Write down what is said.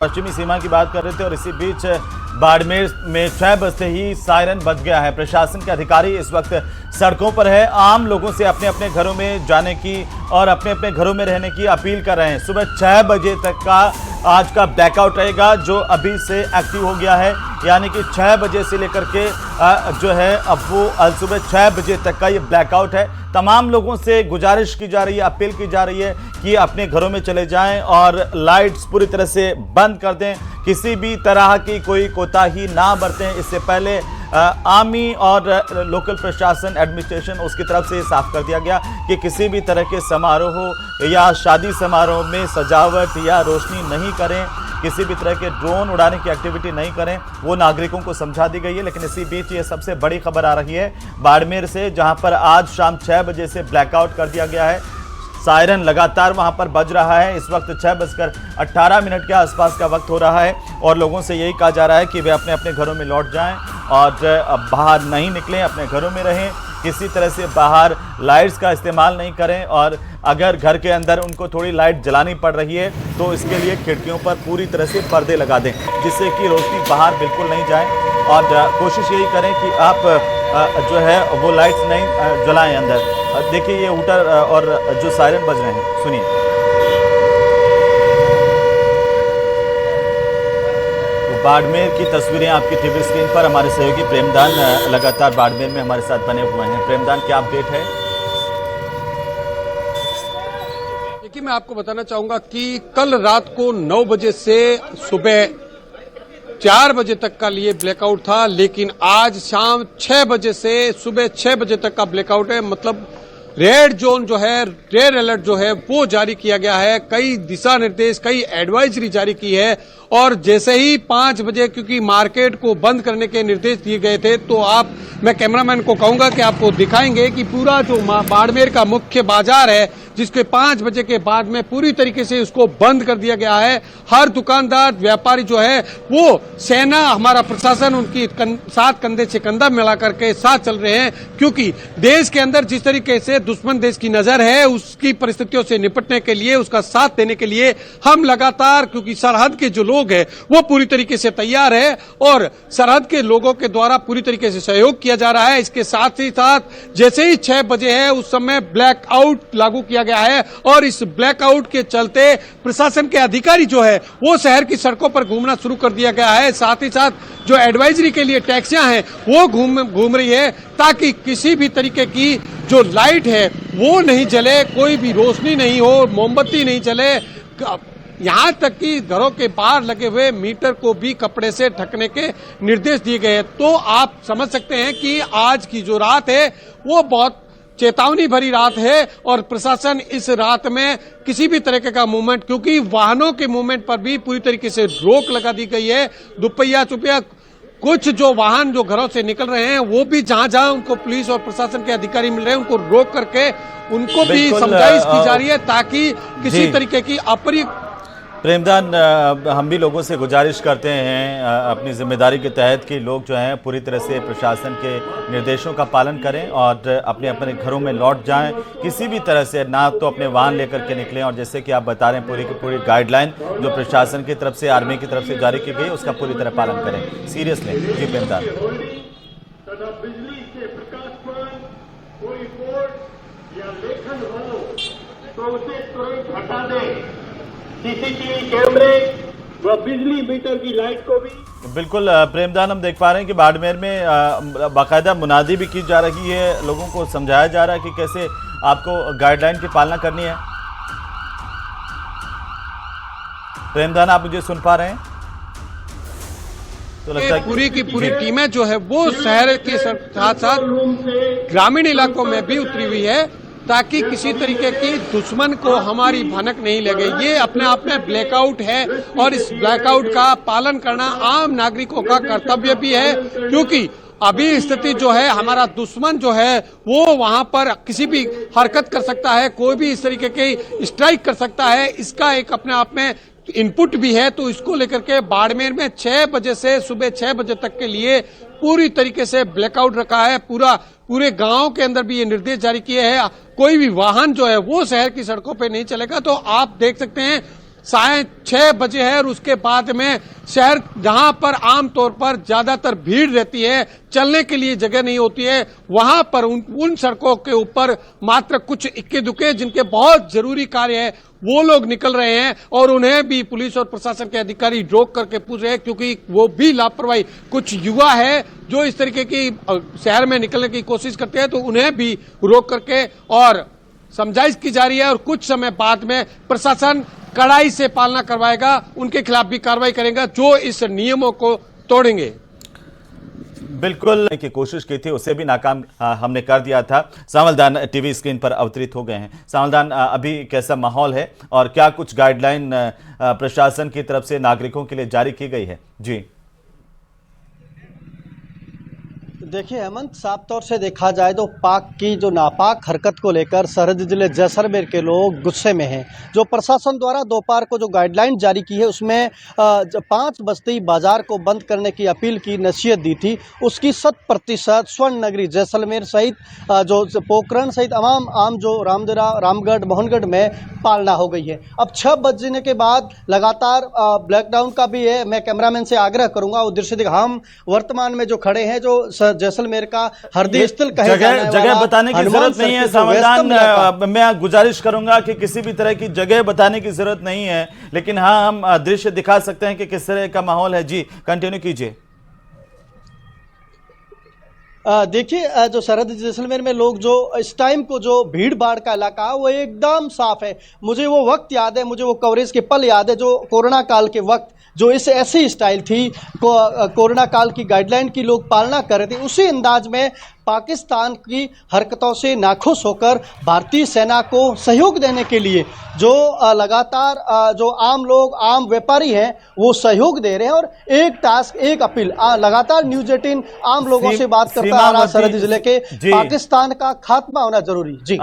पश्चिमी सीमा की बात कर रहे थे और इसी बीच बाड़मेर में 6 बजते ही सायरन बज गया है। प्रशासन के अधिकारी इस वक्त सड़कों पर है। आम लोगों से अपने अपने घरों में जाने की और अपने अपने घरों में रहने की अपील कर रहे हैं। सुबह 6 बजे तक का आज का ब्लैकआउट रहेगा, जो अभी से एक्टिव हो गया है। यानी कि 6 बजे से लेकर के जो है अब वो सुबह 6 बजे तक का ये ब्लैकआउट है। तमाम लोगों से गुजारिश की जा रही है, अपील की जा रही है कि अपने घरों में चले जाएं और लाइट्स पूरी तरह से बंद कर दें। किसी भी तरह की कोई कोताही ना बरतें। इससे पहले आर्मी और लोकल प्रशासन एडमिनिस्ट्रेशन उसकी तरफ से साफ कर दिया गया कि किसी भी तरह के समारोह या शादी समारोह में सजावट या रोशनी नहीं करें, किसी भी तरह के ड्रोन उड़ाने की एक्टिविटी नहीं करें, वो नागरिकों को समझा दी गई है। लेकिन इसी बीच ये सबसे बड़ी खबर आ रही है बाड़मेर से, जहां पर आज शाम 6 बजे से ब्लैकआउट कर दिया गया है। सायरन लगातार वहां पर बज रहा है। इस वक्त 6:18 के आसपास का वक्त हो रहा है और लोगों से यही कहा जा रहा है कि वे अपने अपने घरों में लौट जाएं और बाहर नहीं निकलें, अपने घरों में रहें। किसी तरह से बाहर लाइट्स का इस्तेमाल नहीं करें और अगर घर के अंदर उनको थोड़ी लाइट जलानी पड़ रही है तो इसके लिए खिड़कियों पर पूरी तरह से पर्दे लगा दें, जिससे कि रोशनी बाहर बिल्कुल नहीं जाए। और कोशिश यही करें कि आप जो है वो लाइट्स नहीं जलाएं अंदर। देखिए ये हूटर और जो सायरन बज रहे हैं, सुनिए। तो बाड़मेर की तस्वीरें आपकी टीवी स्क्रीन पर। हमारे सहयोगी प्रेमदान लगातार बाड़मेर में हमारे साथ बने हुए हैं। प्रेमदान, क्या अपडेट है? देखिए, मैं आपको बताना चाहूंगा कि कल रात को 9 बजे से सुबह 4 बजे तक का लिए ब्लैकआउट था, लेकिन आज शाम 6 बजे से सुबह 6 बजे तक का ब्लैकआउट है। मतलब रेड जोन जो है, रेड अलर्ट जो है वो जारी किया गया है। कई दिशा निर्देश, कई एडवाइजरी जारी की है। और जैसे ही 5 बजे, क्योंकि मार्केट को बंद करने के निर्देश दिए गए थे, तो मैं कैमरामैन को कहूंगा कि आपको दिखाएंगे कि पूरा जो बाड़मेर का मुख्य बाजार है, जिसके 5 बजे के बाद में पूरी तरीके से उसको बंद कर दिया गया है। हर दुकानदार, व्यापारी जो है वो सेना, हमारा प्रशासन उनकी साथ कंधे से कंधा मिला करके साथ चल रहे हैं, क्योंकि देश के अंदर जिस तरीके से दुश्मन देश की नजर है, उसकी परिस्थितियों से निपटने के लिए, उसका साथ देने के लिए हम लगातार, क्योंकि सरहद के जो लोग है वो पूरी तरीके से तैयार है और सरहद के लोगों के द्वारा पूरी तरीके से सहयोग किया जा रहा है। इसके साथ ही साथ जैसे ही 6 बजे है उस समय ब्लैकआउट लागू किया गया है और इस ब्लैकआउट के चलते प्रशासन के अधिकारी जो है वो शहर की सड़कों पर घूमना शुरू कर दिया गया है। साथ ही साथ जो एडवाइजरी के लिए टैक्सियां हैं वो घूम रही है, ताकि किसी भी तरीके की जो लाइट है वो नहीं जले, कोई भी रोशनी नहीं हो, मोमबत्ती नहीं जले। यहां तक कि घरों के बाहर लगे हुए मीटर को भी कपड़े से ढकने के निर्देश दिए गए हैं। तो आप समझ सकते हैं कि आज की जो रात है वो बहुत चेतावनी भरी रात है और प्रशासन इस रात में किसी भी तरीके का मूवमेंट, क्योंकि वाहनों के मूवमेंट पर भी पूरी तरीके से रोक लगा दी गई है। दुपहिया चुपहिया कुछ जो वाहन जो घरों से निकल रहे हैं वो भी जहां जहां उनको पुलिस और प्रशासन के अधिकारी मिल रहे हैं, उनको रोक करके उनको भी समझाइश की जा रही है, ताकि किसी तरीके की अप्रिय। प्रेमदान, हम भी लोगों से गुजारिश करते हैं अपनी जिम्मेदारी के तहत कि लोग जो हैं पूरी तरह से प्रशासन के निर्देशों का पालन करें और अपने अपने घरों में लौट जाएं। किसी भी तरह से ना तो अपने वाहन लेकर के निकलें और जैसे कि आप बता रहे हैं पूरी की पूरी गाइडलाइन जो प्रशासन की तरफ से, आर्मी की तरफ से जारी की गई, उसका पूरी तरह पालन करें। सीरियसली जी प्रेमदान। सीसीटीवी कैमरे व बिजली मीटर की लाइट को भी बिल्कुल प्रेमदान, हम देख पा रहे हैं कि बाड़मेर में बाकायदा मुनादी भी की जा रही है, लोगों को समझाया जा रहा है कि कैसे आपको गाइडलाइन की पालना करनी है। प्रेमदान, आप मुझे सुन पा रहे हैं? तो लगता है पूरी की पूरी टीमें जो है वो शहर के साथ साथ ग्रामीण इलाकों में भी उतरी हुई है, ताकि किसी तरीके की दुश्मन को हमारी भनक नहीं लगे। ये अपने आप में ब्लैकआउट है और इस ब्लैकआउट का पालन करना आम नागरिकों का कर्तव्य भी है, क्योंकि अभी स्थिति जो है, हमारा दुश्मन जो है वो वहां पर किसी भी हरकत कर सकता है, कोई भी इस तरीके की स्ट्राइक कर सकता है। इसका एक अपने आप में इनपुट भी है। तो इसको लेकर के बाड़मेर में 6 बजे से सुबह 6 बजे तक के लिए पूरी तरीके से ब्लैकआउट रखा है। पूरे गांव के अंदर भी ये निर्देश जारी किए हैं, कोई भी वाहन जो है वो शहर की सड़कों पे नहीं चलेगा। तो आप देख सकते हैं साढ़े 6 बजे है और उसके बाद में शहर जहां पर आमतौर पर ज्यादातर भीड़ रहती है, चलने के लिए जगह नहीं होती है, वहां पर उन सड़कों के ऊपर मात्र कुछ इक्के दुक्के जिनके बहुत जरूरी कार्य है वो लोग निकल रहे हैं और उन्हें भी पुलिस और प्रशासन के अधिकारी रोक करके पूछ रहे हैं, क्योंकि वो भी लापरवाही, कुछ युवा है जो इस तरीके की शहर में निकलने की कोशिश करते हैं, तो उन्हें भी रोक करके और समझाइश की जा रही है और कुछ समय बाद में प्रशासन कड़ाई से पालना करवाएगा, उनके खिलाफ भी कार्रवाई करेगा जो इस नियमों को तोड़ेंगे। बिल्कुल की कोशिश की थी, उसे भी नाकाम हमने कर दिया था। सांवलदान टीवी स्क्रीन पर अवतरित हो गए हैं। सांवलदान, अभी कैसा माहौल है और क्या कुछ गाइडलाइन प्रशासन की तरफ से नागरिकों के लिए जारी की गई है? जी देखिए हेमंत, साफ तौर से देखा जाए तो पाक की जो नापाक हरकत को लेकर सरहदी जिले जैसलमेर के लोग गुस्से में हैं। जो प्रशासन द्वारा दोपहर को जो गाइडलाइन जारी की है उसमें 5 बस्ती बाजार को बंद करने की अपील की नसीहत दी थी, उसकी 100% स्वर्ण नगरी जैसलमेर सहित जो पोखरण सहित तमाम आम जो रामदरा, रामगढ़, मोहनगढ़ में पालना हो गई है। अब 6 बजने के बाद लगातार ब्लैकडाउन का भी है। मैं कैमरामैन से आग्रह करूंगा वो दृश्य दिखा। हम वर्तमान में जो खड़े हैं जो जैसलमेर का हरदी स्थल कहे जगह बताने की जरूरत नहीं है सांवलदान, मैं गुजारिश करूंगा कि किसी भी तरह की जगह बताने की जरूरत नहीं है, लेकिन हाँ हम दृश्य दिखा सकते हैं कि किस तरह का माहौल है। जी कंटिन्यू कीजिए। देखिए जो सरहद जैसलमेर में लोग जो इस टाइम को जो भीड़ भाड़ का इलाका है वो एकदम साफ है। मुझे वो वक्त याद है, मुझे वो कवरेज के पल याद है जो कोरोना काल के वक्त जो इस ऐसी स्टाइल थी, कोरोना काल की गाइडलाइन की लोग पालना कर रहे थे, उसी अंदाज में पाकिस्तान की हरकतों से नाखुश होकर भारतीय सेना को सहयोग देने के लिए जो लगातार जो आम लोग, आम व्यापारी हैं वो सहयोग दे रहे हैं। और एक टास्क, एक अपील लगातार न्यूज़ 18 आम लोगों से बात करता आ रहा, सरहदी जिले के पाकिस्तान का खात्मा होना जरूरी। जी